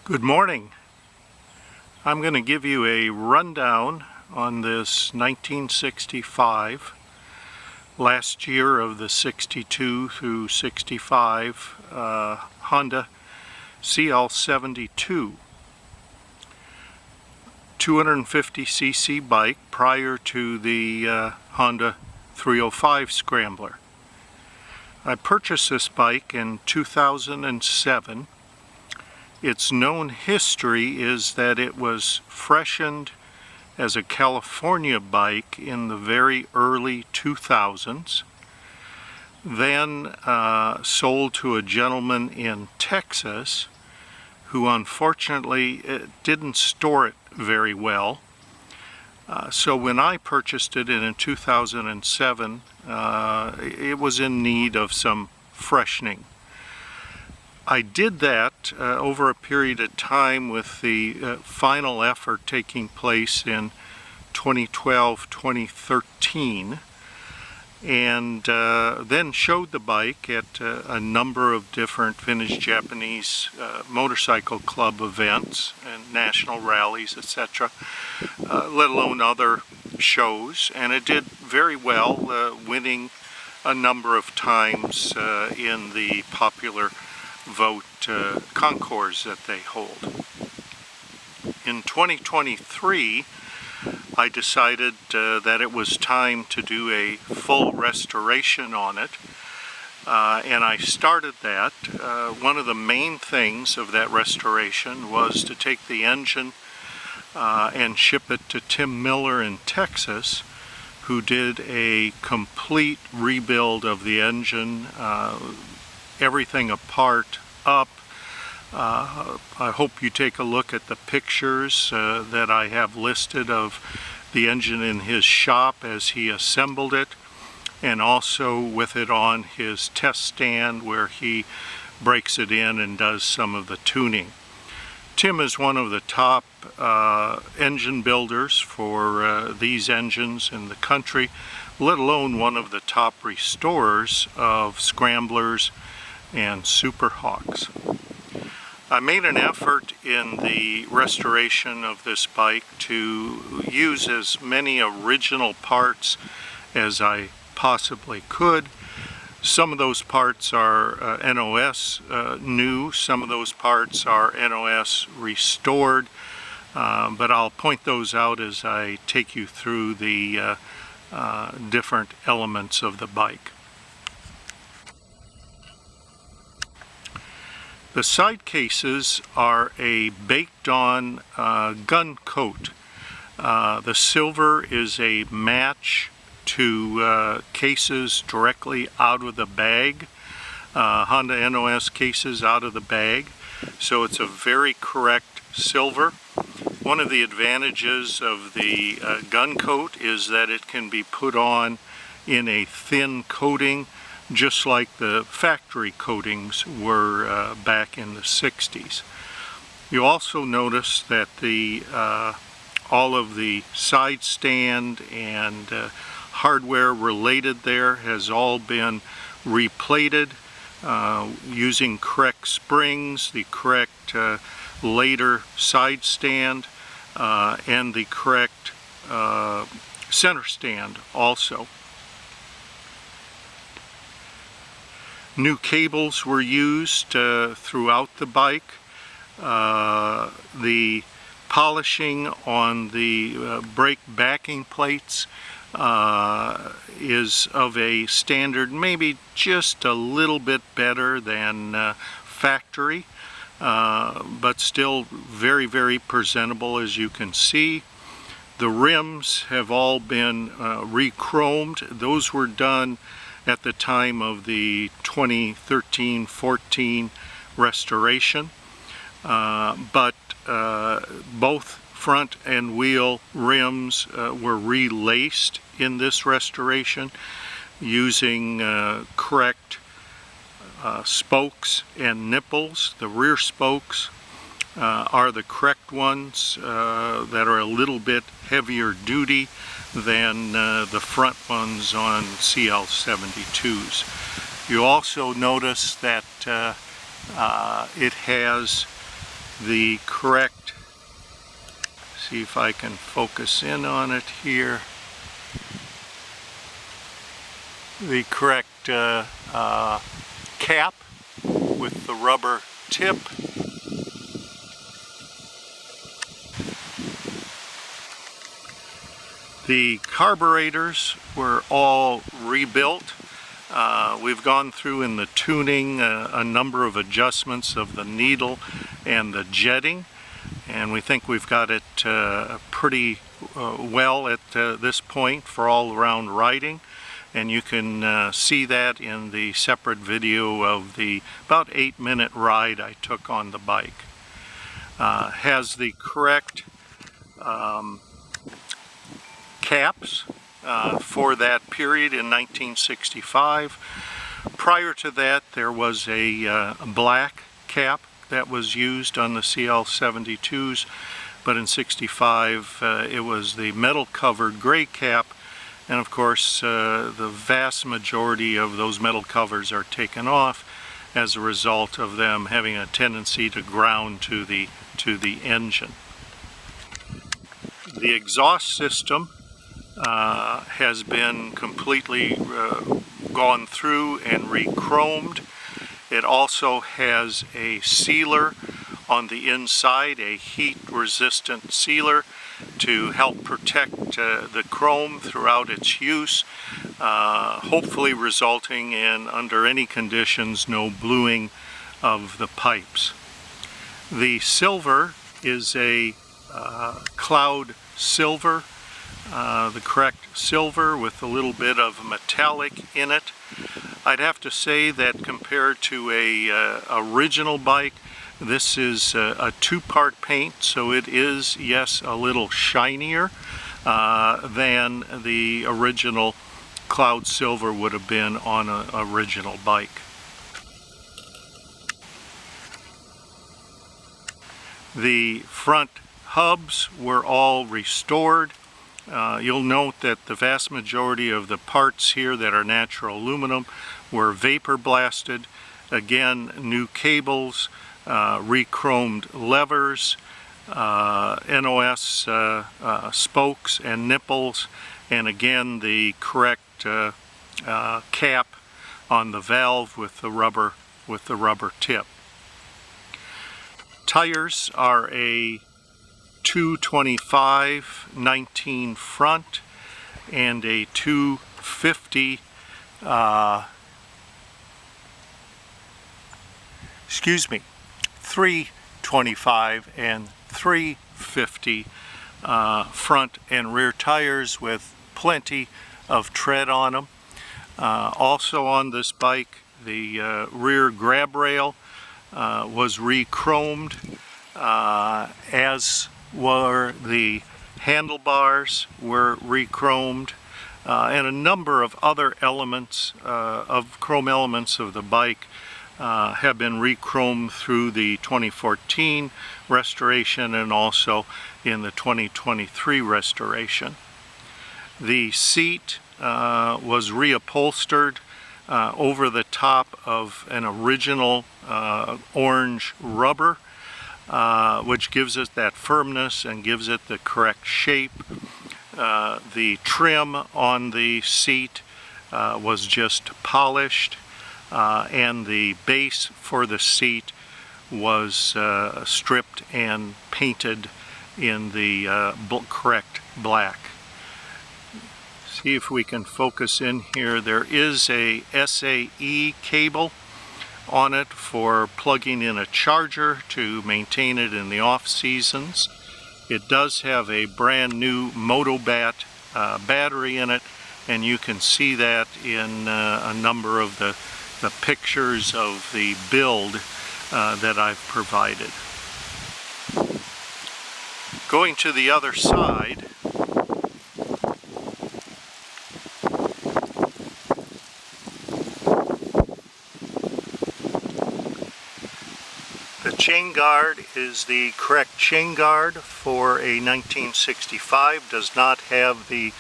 Good morning. I'm going to give you a rundown on this 1965, last year of the 62 through 65 Honda CL72 250cc bike prior to the Honda 305 Scrambler. I purchased this bike in 2007. Its known history is that it was freshened as a California bike in the very early 2000s, then sold to a gentleman in Texas who unfortunately didn't store it very well. So when I purchased it in 2007, it was in need of some freshening. I did that over a period of time, with the final effort taking place in 2012-2013, and then showed the bike at a number of different vintage Japanese motorcycle club events and national rallies, etc., let alone other shows, and it did very well, winning a number of times in the popular vote concours that they hold. In 2023, I decided that it was time to do a full restoration on it, and I started that. One of the main things of that restoration was to take the engine and ship it to Tim Miller in Texas, who did a complete rebuild of the engine, everything apart, up. I hope you take a look at the pictures that I have listed of the engine in his shop as he assembled it, and also with it on his test stand where he breaks it in and does some of the tuning. Tim is one of the top engine builders for these engines in the country, let alone one of the top restorers of Scramblers and Super Hawks. I made an effort in the restoration of this bike to use as many original parts as I possibly could. Some of those parts are NOS new, some of those parts are NOS restored, but I'll point those out as I take you through the different elements of the bike. The side cases are a baked-on gun coat. The silver is a match to cases directly out of the bag, Honda NOS cases out of the bag, so it's a very correct silver. One of the advantages of the gun coat is that it can be put on in a thin coating, just like the factory coatings were back in the 60s. You also notice that the all of the side stand and hardware related there has all been replated using correct springs, the correct later side stand, and the correct center stand also. New cables were used throughout the bike. The polishing on the brake backing plates is of a standard maybe just a little bit better than factory, but still very, very presentable, as you can see. The rims have all been re-chromed. Those were done at the time of the 2013-14 restoration, but both front and wheel rims were relaced in this restoration using correct spokes and nipples. The rear spokes are the correct ones that are a little bit heavier duty than the front ones on CL72s. You also notice that it has the correct, see if I can focus in on it here, the correct cap with the rubber tip. The carburetors were all rebuilt. We've gone through in the tuning a number of adjustments of the needle and the jetting, and we think we've got it pretty well at this point for all-around riding. And you can see that in the separate video of the about 8-minute ride I took on the bike. Has the correct caps for that period in 1965. Prior to that, there was a black cap that was used on the CL72s, but in 65 it was the metal covered gray cap. And of course, the vast majority of those metal covers are taken off as a result of them having a tendency to ground to the engine. The exhaust system has been completely gone through and re-chromed. It also has a sealer on the inside, a heat-resistant sealer, to help protect the chrome throughout its use, hopefully resulting in, under any conditions, no bluing of the pipes. The silver is a cloud silver, the correct silver with a little bit of metallic in it. I'd have to say that compared to a original bike, this is a two-part paint, so it is, yes, a little shinier than the original cloud silver would have been on an original bike. The front hubs were all restored. You'll note that the vast majority of the parts here that are natural aluminum were vapor blasted. Again, new cables, re-chromed levers, NOS spokes and nipples, and again the correct cap on the valve with the rubber tip. Tires are a 225/19 front and a 250 325 and 350 front and rear tires with plenty of tread on them. Also on this bike, the rear grab rail was re-chromed, as were the handlebars were re-chromed, and a number of other elements of chrome elements of the bike have been re-chromed through the 2014 restoration and also in the 2023 restoration. The seat was reupholstered over the top of an original orange rubber, which gives it that firmness and gives it the correct shape. The trim on the seat was just polished, and the base for the seat was stripped and painted in the correct black. See if we can focus in here. There is a SAE cable on it for plugging in a charger to maintain it in the off seasons. It does have a brand new Motobat battery in it, and you can see that in a number of the pictures of the build that I've provided. Going to the other side, the chain guard is the correct chain guard for a 1965, does not have the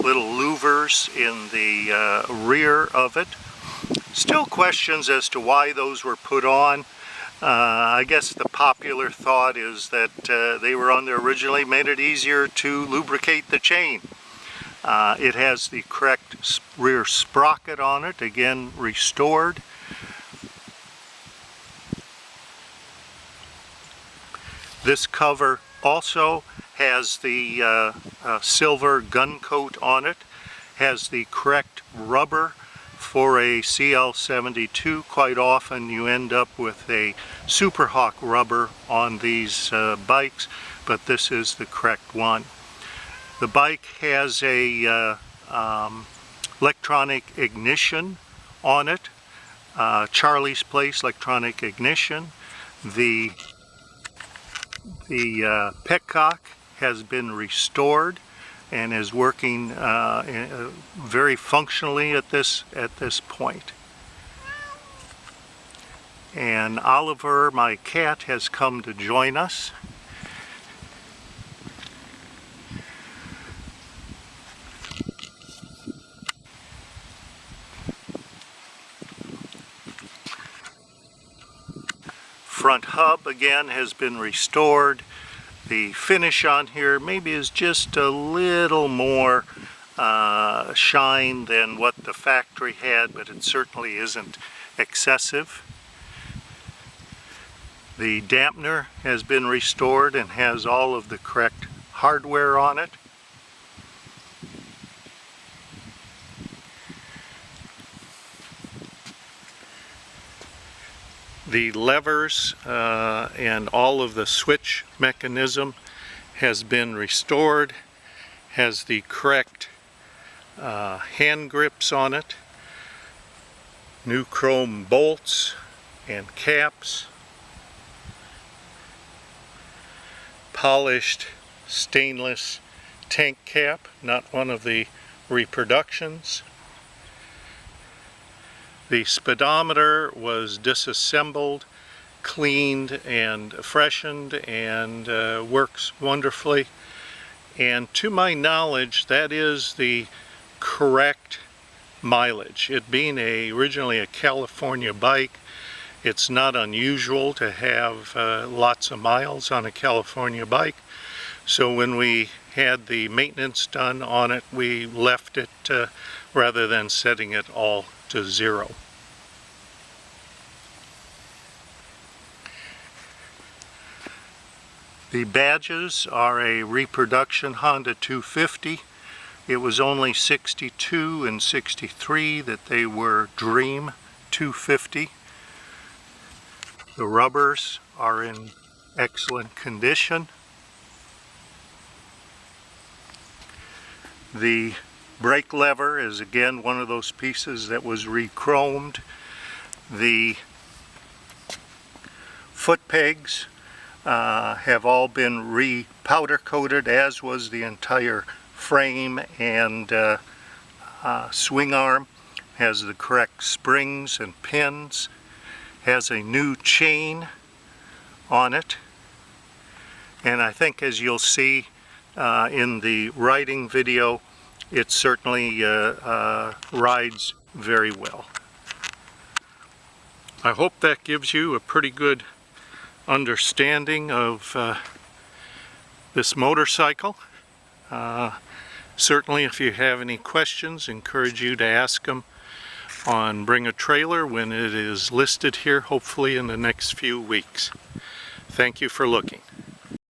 little louvers in the rear of it. Still questions as to why those were put on. I guess the popular thought is that they were on there originally, made it easier to lubricate the chain. It has the correct rear sprocket on it, again restored. This cover also has the silver gun coat on it, has the correct rubber for a CL72. Quite often you end up with a Super Hawk rubber on these bikes, but this is the correct one. The bike has a electronic ignition on it, Charlie's Place electronic ignition. The petcock has been restored and is working very functionally at this point. And Oliver, my cat, has come to join us. Front hub again has been restored. The finish on here maybe is just a little more shine than what the factory had, but it certainly isn't excessive. The dampener has been restored and has all of the correct hardware on it. The levers and all of the switch mechanism has been restored, has the correct hand grips on it, new chrome bolts and caps, polished stainless tank cap, not one of the reproductions. The speedometer was disassembled, cleaned and freshened, and works wonderfully. And to my knowledge, that is the correct mileage. It being originally a California bike, it's not unusual to have lots of miles on a California bike. So when we had the maintenance done on it, we left it rather than setting it all to 0. The badges are a reproduction Honda 250. It was only 62 and 63 that they were Dream 250. The rubbers are in excellent condition. The brake lever is again one of those pieces that was re-chromed. The foot pegs have all been re-powder coated, as was the entire frame and swing arm. Has the correct springs and pins. Has a new chain on it. And I think, as you'll see in the riding video, it certainly rides very well. I hope that gives you a pretty good understanding of this motorcycle. Certainly, if you have any questions, encourage you to ask them on Bring a Trailer when it is listed here, hopefully in the next few weeks. Thank you for looking.